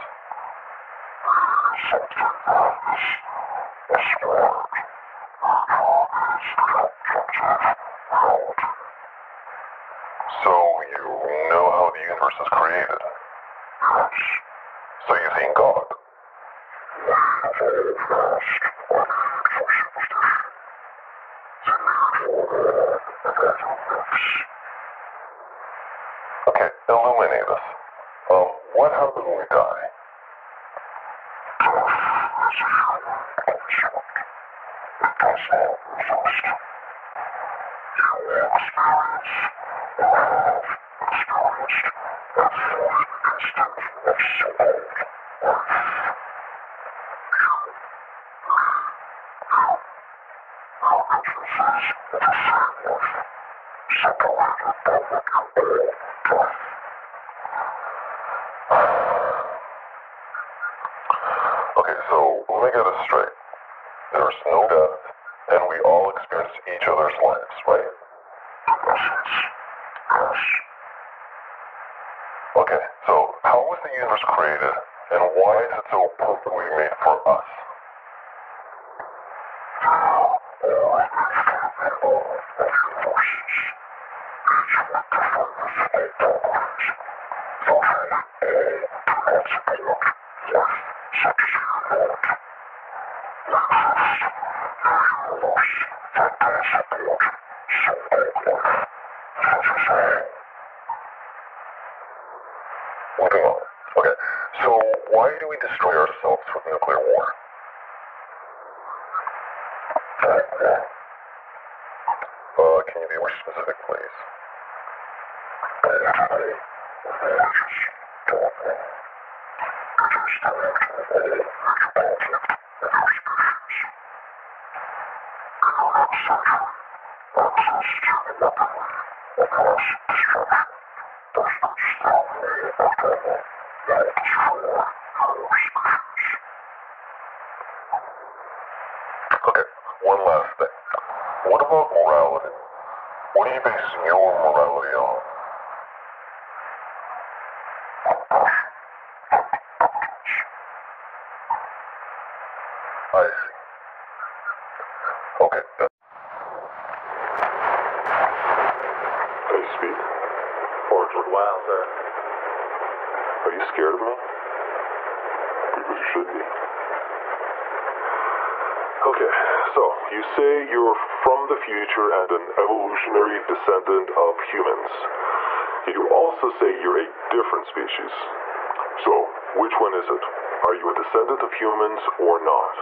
So you know how the universe is created? So you think God? Okay, illuminate us. What happens when we die? Okay, so let me get this straight. There's no death, and we all experience each other's lives, right? Okay, so how was the universe created, and why is it so perfectly made for us? Moving on. Okay, so why do we destroy ourselves with nuclear war? Can you be more specific, please? Okay, one last thing. What about morality? What do you base your morality on? I see. Okay, Can you speak? Orchard Wild, sir. Are you scared of me? Because you should be. Okay, so you say you're from the future and an evolutionary descendant of humans. You also say you're a different species. So, which one is it? Are you a descendant of humans or not?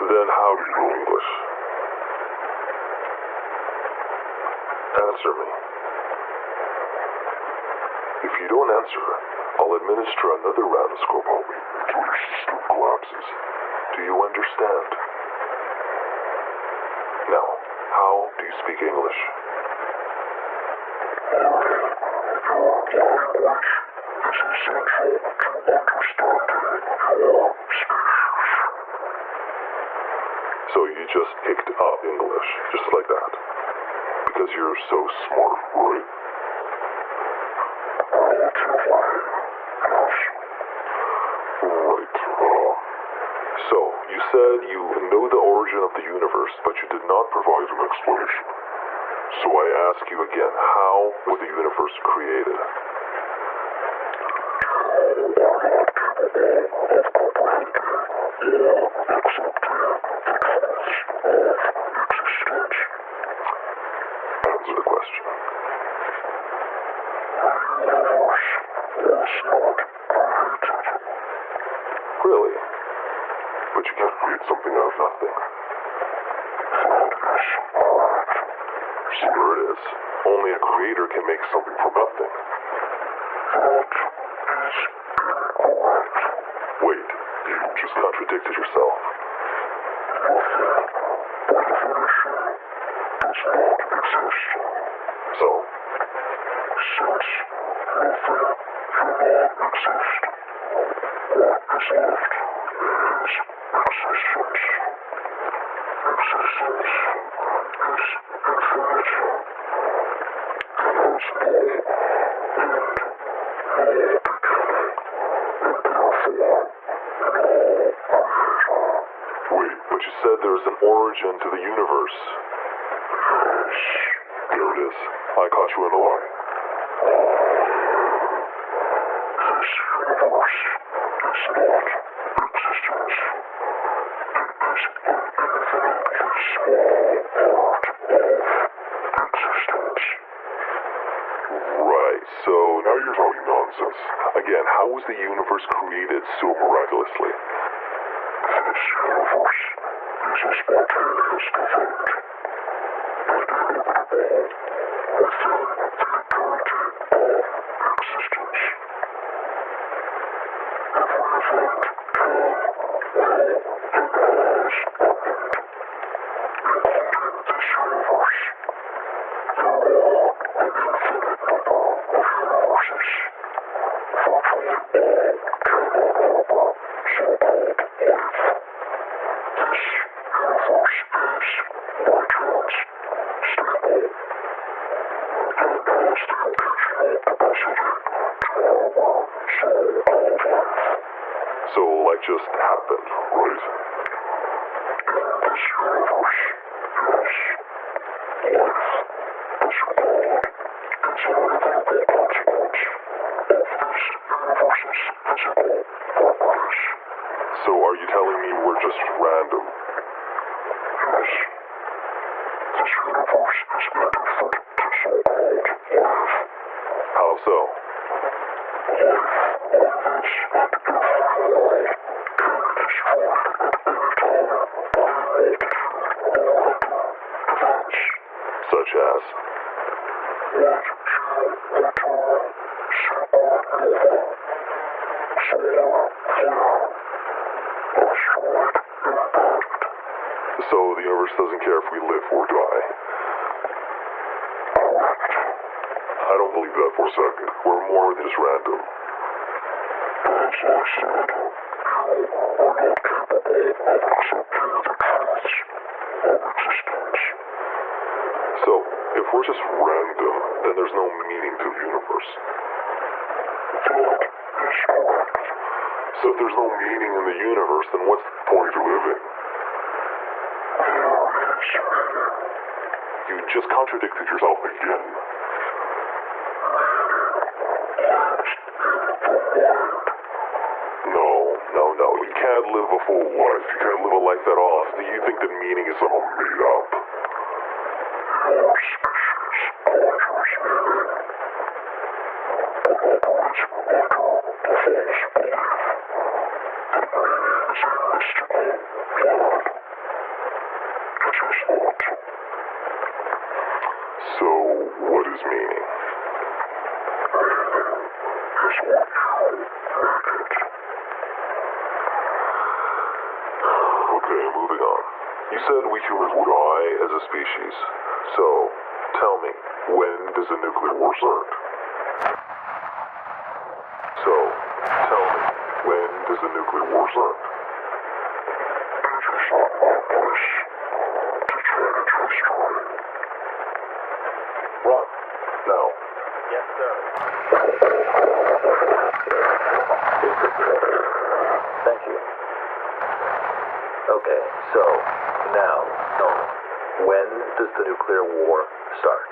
Then how do you know English? Answer me. If you don't answer, I'll administer another round of scopolamine until your system collapses. Do you understand? Now, how do you speak English? So you just picked up English, just like that. Because you're so smart, right? Right. So, you said you know the origin of the universe, but you did not provide an explanation. So I ask you again, how was the universe created? Answer the question. Really? But you can't create something out of nothing. Sure it is. Only a creator can make something from nothing. Wait, you just contradicted yourself. So? Since nothing cannot exist, what is left is existence. Existence is infinite. There is no end, no beginning, and therefore no creator. Wait, but you said there's an origin to the universe. Yes. There it is. I caught you in a lie. This universe is not existence. It is an infinitely small part of existence. Right, so now you're talking nonsense. Again, how was the universe created so miraculously? This universe is a spontaneous event. Inevitable within the eternity of existence. Every event can, will, and always end. Including this universe. There are an infinite number of universes. Virtually all carry a number so-called life. This universe is, by chance, stable, and has the occasional capacity to harbor so-called life. So life just happened, right? In this universe, yes. Life is called as an inevitable consequence of this universe's physical properties. So are you telling me we're just random? Yes. This universe is indifferent to so-called life. How so? Life on this and every world can be destroyed at any time by a multitude of random events. Such as? 1, 2, or 2, supernova, solar flare, asteroid impact. So the universe doesn't care if we live or die? Correct. I don't believe that for a second. We're more than just random. As I said, you are not capable of accepting the truths of existence. So, if we're just random, then there's no meaning to the universe. That is correct. So if there's no meaning in the universe, then what's the point of living? There is meaning. You just contradicted yourself again. No. You can't live a full life. You can't live a life at all. Do you think that meaning is somehow made up? Your species offers meaning. But operates under the false belief that meaning is a mystical word. It is not. So, what is meaning? Meaning is what you make it. Okay, moving on. You said we humans would die as a species. So, tell me, when does the nuclear war start? It is not our place to try to destroy. Run. Now. Yes, sir. Thank you. So, now, when does the nuclear war start?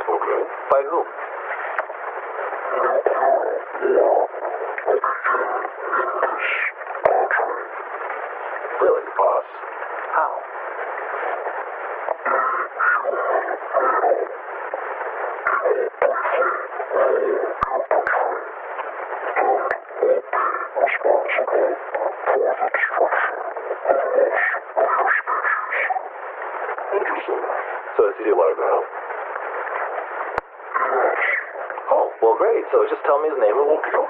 Okay. By whom? Really? Us. How? Interesting. So it's he like that? Oh, well, great. So just tell me his name and we'll go.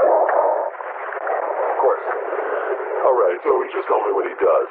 Of course. All right, so just tell me what he does.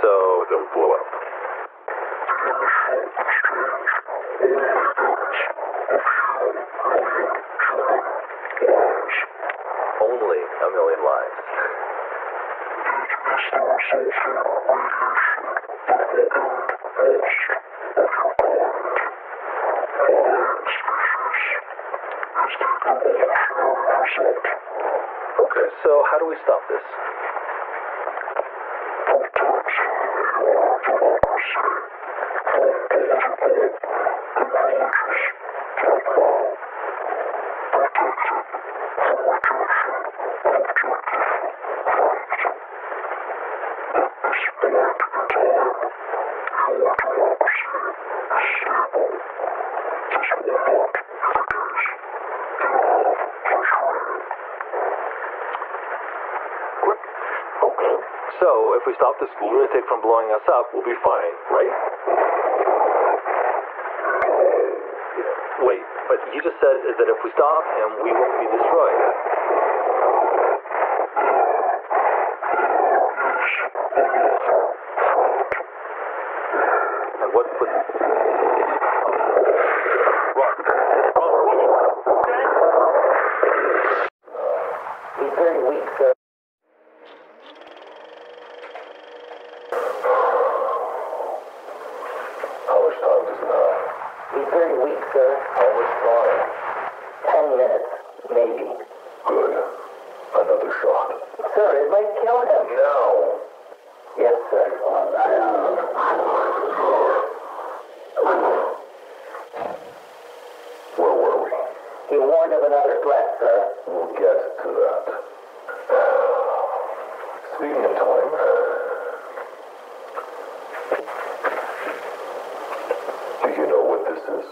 So, They'll blow up. only a million lives. Okay, so how do we stop this? Okay. So, if we stop this lunatic from blowing us up, we'll be fine, right? Wait, but you just said that if we stop him, we won't be destroyed. And what would... He's very weak, sir. How much time does it have? He's very weak, sir. How much time? 10 minutes, maybe. Good. Another shot. Sir, it might kill him. Now. Yes, sir. Where were we? He warned of another threat, sir. We'll get to that. Speaking of time, do you know what this is?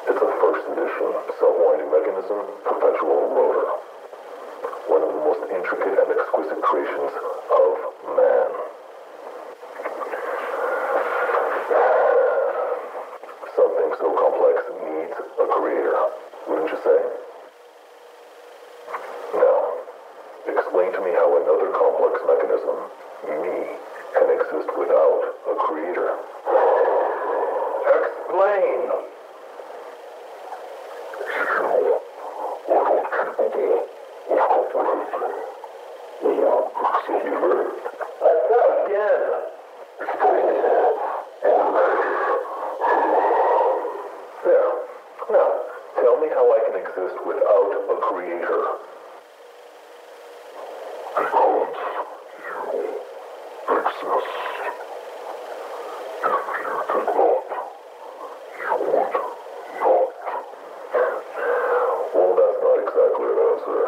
It's a first edition self-winding mechanism, perpetual rotor. One of the most intricate and exquisite creations of man. Something so complex needs a creator, wouldn't you say? Now, explain to me how another complex mechanism, me, can exist without a creator. Explain! Let's go again! There. Now, tell me how I can exist without a creator. Because you exist. If you did not, you would not. Well, that's not exactly an answer.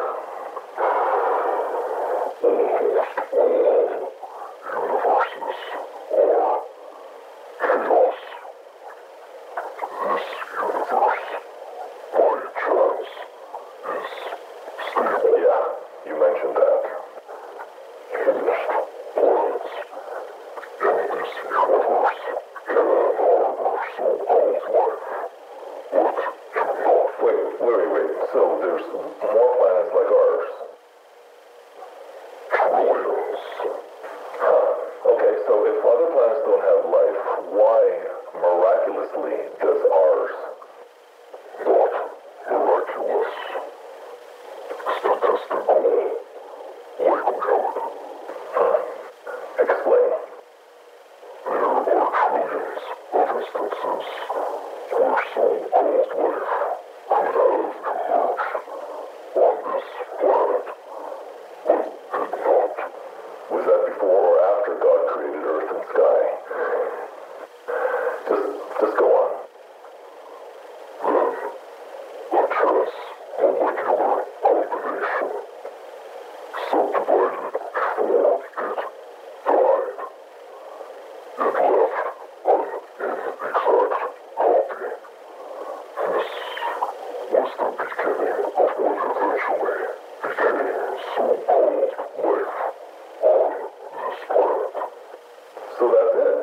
So that's it.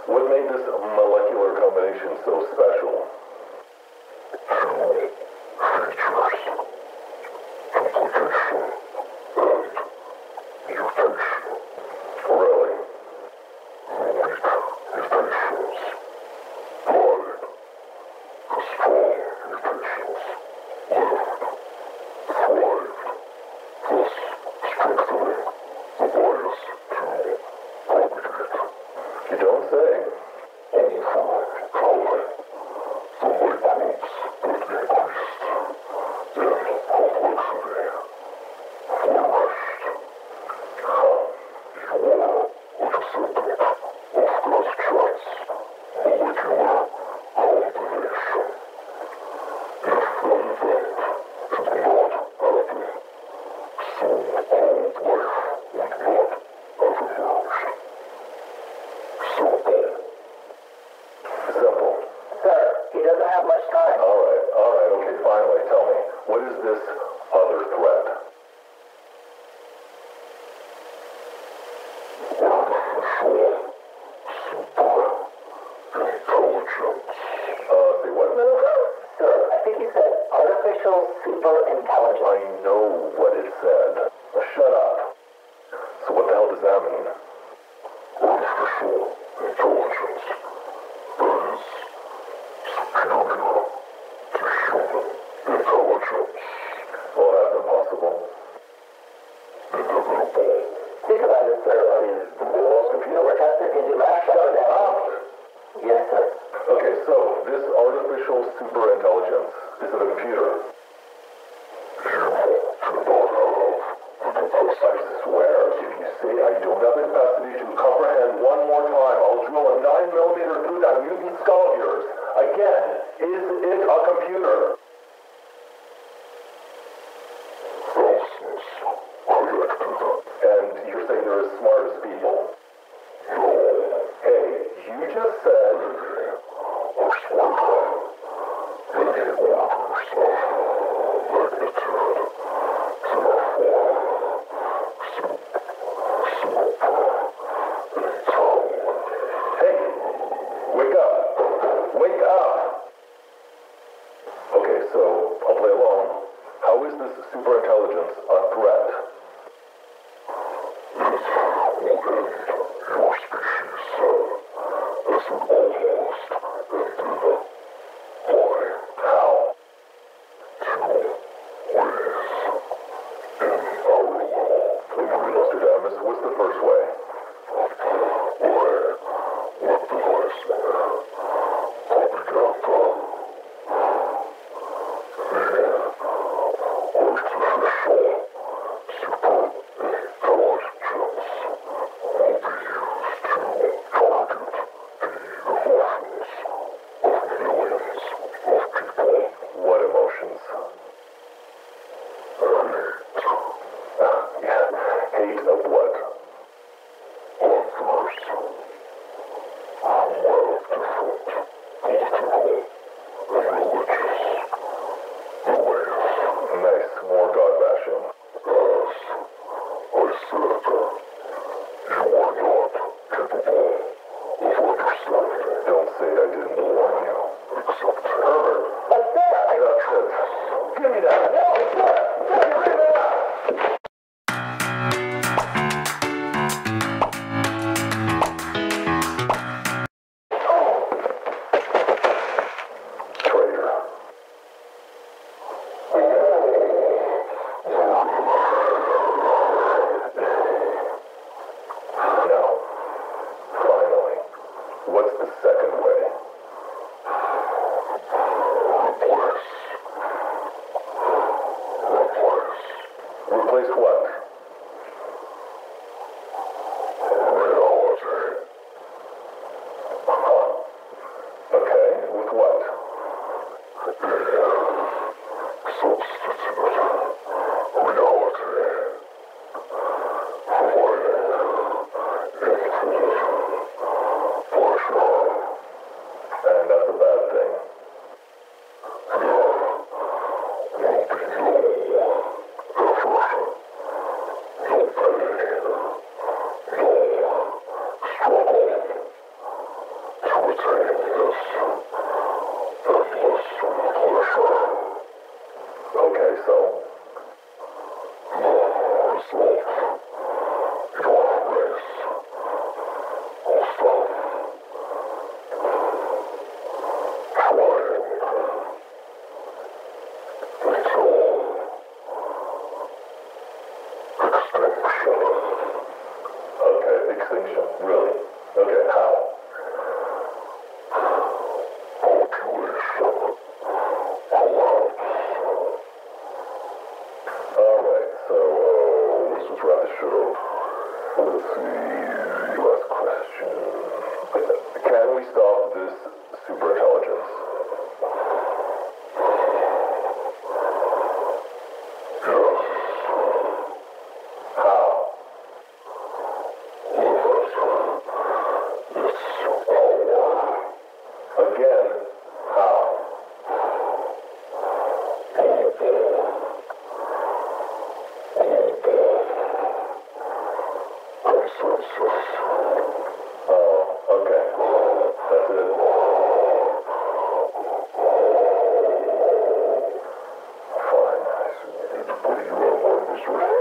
What made this molecular combination so special? Really? You don't say. Simple. Sir, he doesn't have much time. All right, okay, finally, tell me, what is this other threat? Say what now? Sir, I think he said artificial super intelligence. I know what it said. Now shut up. So what the hell does that mean? Artificial intelligence. That is superior to human intelligence. Well, that's impossible. Inevitable. Think about it, sir. I mean, the most computer were tested in the last shutdown. Yes, sir. Okay, so this artificial superintelligence, is it a computer? I swear, if you say I don't have the capacity to comprehend one more time, I'll drill a 9mm through that mutant skull of yours. Again, is it a computer? And you're saying they're as smart as people? Hey, you just said... Hey, wake up. Wake up. Okay, so I'll play along. How is this superintelligence a threat? Your species is an almost infinite. Why? How? Two ways in our world. Nostradamus, what's the first way? What emotions? Hate of what? Nice, more God bashing. I said, you are not capable of understanding. Don't say I didn't warn you. Except Herbert. But sir, That's it. Give me that. No, sir. Sir, give me that. Traitor. Now, finally, what's the second way? Replace what? Okay, with what? Let's see. Last question. Can we stop this superintelligence? Yes. How? With its power. Again, how? Oh, okay. That's it. Fine. I need to put you on this